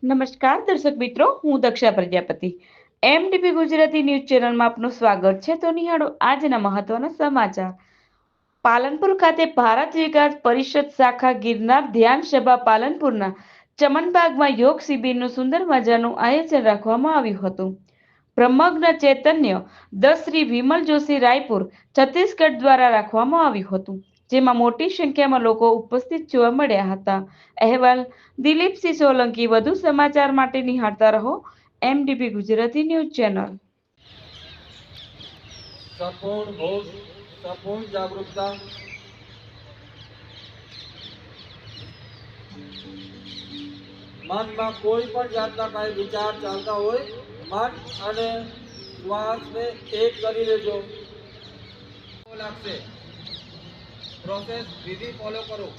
નમસ્કાર દર્શક મિત્રો, હું દક્ષા પ્રજાપતિ એમડીપી ગુજરાતી ન્યૂઝ ચેનલમાં આપનું સ્વાગત છે. તો નિહાળો આજના મહત્વના સમાચાર. પાલનપુર ખાતે ભારત વિકાસ પરિષદ શાખા ગિરનાર ધ્યાન સભા પાલનપુરના ચમનબાગમાં યોગ શિબિરનું સુંદર મજાનું આયોજન રાખવામાં આવ્યું હતું. બ્રહ્મજ્ઞ ચૈતન્ય 10 શ્રી વિમલ જોશી રાયપુર છત્તીસગઢ દ્વારા રાખવામાં આવ્યું હતું, જેમાં મોટી સંખ્યામાં લોકો ઉપસ્થિત જોવા મળ્યા હતા. અહેવાલ દિલીપસિંહ સોલંકી. વધુ સમાચાર માટે નિહાળતા રહો એમડીપી ગુજરાતી ન્યૂઝ ચેનલ. સંપૂર્ણ ભોગ, સંપૂર્ણ જાગૃતતા, મનમાં કોઈ પણ જાતના કાંઈ વિચાર ચાલતા હોય, મન અને શ્વાસને એક કરી લેજો. લાગશે પ્રોસેસ વિધિ ફોલો કરો.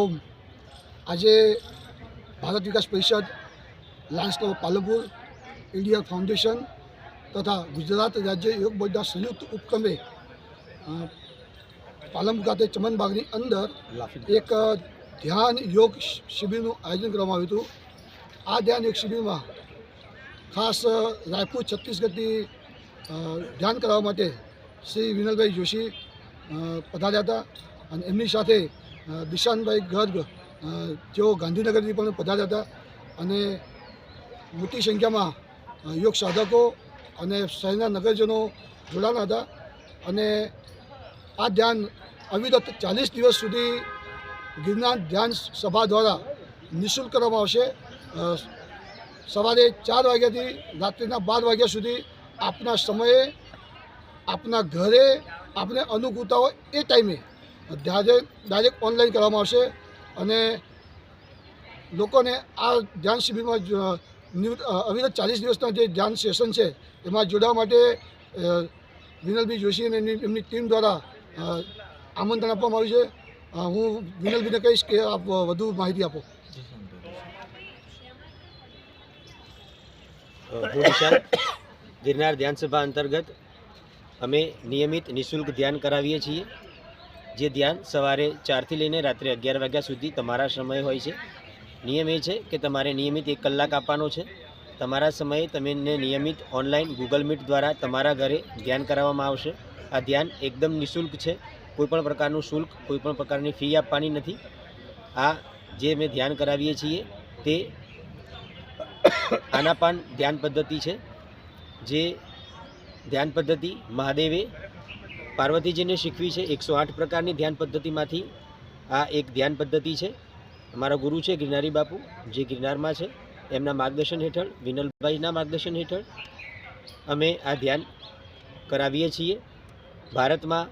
ઓમ. આજે ભારત વિકાસ પરિષદ, Lions club Palanpur, India foundation તથા ગુજરાત રાજ્ય યોગ બોર્ડના સંયુક્ત ઉપક્રમે પાલનપુર ખાતે ચમનબાગની અંદર એક ધ્યાન યોગ શિબિરનું આયોજન કરવામાં આવ્યું હતું. આ ધ્યાન યોગ શિબિરમાં ખાસ રાયપુર છત્તીસગઢથી ધ્યાન કરવા માટે શ્રી વિનલભાઈ જોશી પધાર્યા હતા અને એમની સાથે દિશાનભાઈ ગર્ગ જેઓ ગાંધીનગરથી પણ પધાર્યા હતા અને મોટી સંખ્યામાં યોગ સાધકો અને શહેરના નગરજનો જોડાણા હતા. અને આ ધ્યાન અવિરત 40 દિવસ સુધી ગિરનાર ધ્યાન સભા દ્વારા નિઃશુલ્ક કરવામાં આવશે. સવારે 4 વાગ્યાથી રાત્રિના 12 વાગ્યા સુધી આપના સમયે, આપના ઘરે આપને અનુકૂળતા હોય એ ટાઈમે ડાયરેક્ટ ઓનલાઈન કરવામાં આવશે. અને લોકોને આ ધ્યાન શિબિરમાં અવિરત 40 દિવસના જે ધ્યાન સેશન છે એમાં જોડાવા માટે વિનલભાઈ જોશી અને એમની ટીમ દ્વારા આમંત્રણ આપવામાં આવ્યું છે. હું વિનલભાઈને કહીશ કે આપ વધુ માહિતી આપો. હું વિશાલ. ગિરનાર ધ્યાન સભા અંતર્ગત અમે નિયમિત નિઃશુલ્ક ધ્યાન કરાવીએ છીએ. જે ધ્યાન સવારે 4 થી લઈને રાત્રે 11 વાગ્યા સુધી તમારા સમય હોય છે. નિયમ એ છે કે તમારે નિયમિત 1 કલાક આપવાનો છે. તમારા સમયે તમને નિયમિત ઓનલાઈન ગૂગલ મીટ દ્વારા તમારા ઘરે ધ્યાન કરાવવામાં આવશે. આ ધ્યાન એકદમ નિઃશુલ્ક છે. કોઈપણ પ્રકારનું શુલ્ક, કોઈપણ પ્રકારની ફી આપવાની નથી. આ જે અમે ધ્યાન કરાવીએ છીએ તે આનાપાન ધ્યાન પદ્ધતિ છે. જે ધ્યાન પદ્ધતિ મહાદેવે પાર્વતીજીને શીખવી છે. 108 પ્રકારની ધ્યાન પદ્ધતિમાંથી આ એક ધ્યાન પદ્ધતિ છે. અમારા ગુરુ છે ગિરનારી બાપુ, જે ગિરનારમાં છે. એમના માર્ગદર્શન હેઠળ, વિનલભાઈના માર્ગદર્શન હેઠળ અમે આ ધ્યાન કરાવીએ છીએ. ભારતમાં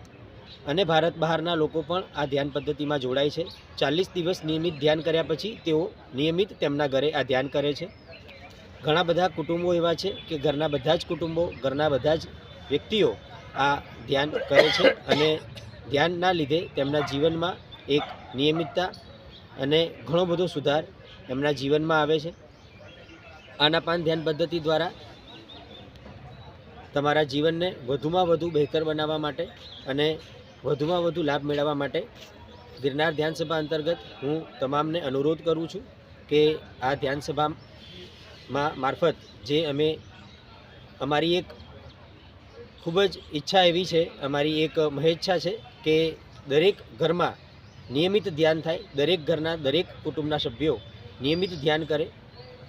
અને ભારત બહારના લોકો પણ આ ધ્યાન પદ્ધતિમાં જોડાય છે. 40 દિવસ નિયમિત ધ્યાન કર્યા પછી તેઓ નિયમિત તેમના ઘરે આ ધ્યાન કરે છે. ઘણા બધા કુટુંબો એવા છે કે ઘરના બધા જ કુટુંબો, ઘરના બધા જ વ્યક્તિઓ આ ધ્યાન કરે છે અને ધ્યાનના લીધે તેમના જીવનમાં એક નિયમિતતા અને ઘણો બધો સુધાર એમના જીવનમાં આવે છે. આનાપાન ધ્યાન પદ્ધતિ દ્વારા તમારા જીવનને વધુમાં વધુ બહેતર બનાવવા માટે અને વધુમાં વધુ લાભ મેળવવા માટે ગિરનાર ધ્યાન સભા અંતર્ગત હું તમામને અનુરોધ કરું છું કે આ ધ્યાન સભામાં મારફત જે અમે અમારી એક ખૂબ જ ઈચ્છા એવી છે, અમારી એક મહેચ્છા છે કે દરેક ઘરમાં નિયમિત ધ્યાન થાય, દરેક ઘરના દરેક કુટુંબના સભ્યો નિયમિત ધ્યાન કરે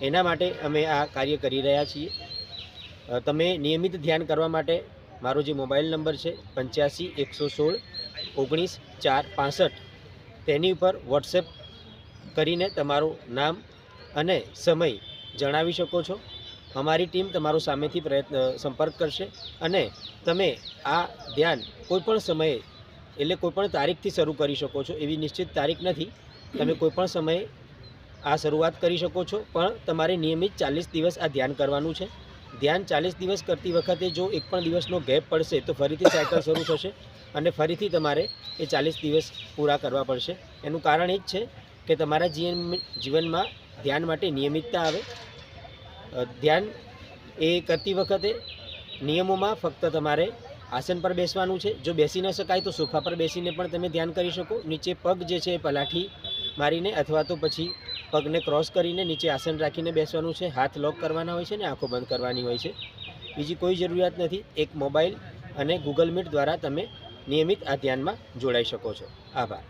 એના માટે અમે આ કાર્ય કરી રહ્યા છીએ. તમે નિયમિત ધ્યાન કરવા માટે મારો જે મોબાઈલ નંબર છે 85 116 19 4 65 તેની ઉપર વોટ્સએપ કરીને તમારું નામ અને સમય જણાવી શકો છો. અમારી ટીમ તમારો સામેથી સંપર્ક કરશે અને તમે આ ધ્યાન કોઈપણ સમયે એટલે કોઈપણ તારીખથી શરૂ કરી શકો છો. એવી નિશ્ચિત તારીખ નથી. તમે કોઈપણ સમયે આ શરૂઆત કરી શકો છો, પણ તમારે નિયમિત 40 દિવસ આ ધ્યાન કરવાનું છે. ધ્યાન 40 દિવસ કરતી વખતે જો એક પણ દિવસનો ગેપ પડશે તો ફરીથી સાયકલ શરૂ થશે અને ફરીથી તમારે એ 40 દિવસ પૂરા કરવા પડશે. એનું કારણ એ જ છે કે તમારા જીવનમાં ધ્યાન માટે નિયમિતતા આવે. ધ્યાન એ કરતી વખતે નિયમોમાં ફક્ત તમારે આસન પર બેસવાનું છે. જો બેસી ન શકાય તો સોફા પર બેસીને પણ તમે ધ્યાન કરી શકો. નીચે પગ જે છે એ પલાઠી મારીને અથવા તો પછી પગને ક્રોસ કરીને નીચે આસન રાખીને બેસવાનું છે. હાથ લોક કરવાના હોય છે ને આંખો બંધ કરવાની હોય છે. બીજી કોઈ જરૂરિયાત નથી. એક મોબાઈલ અને ગૂગલ મીટ દ્વારા તમે નિયમિત આ ધ્યાનમાં જોડાઈ શકો છો. આભાર.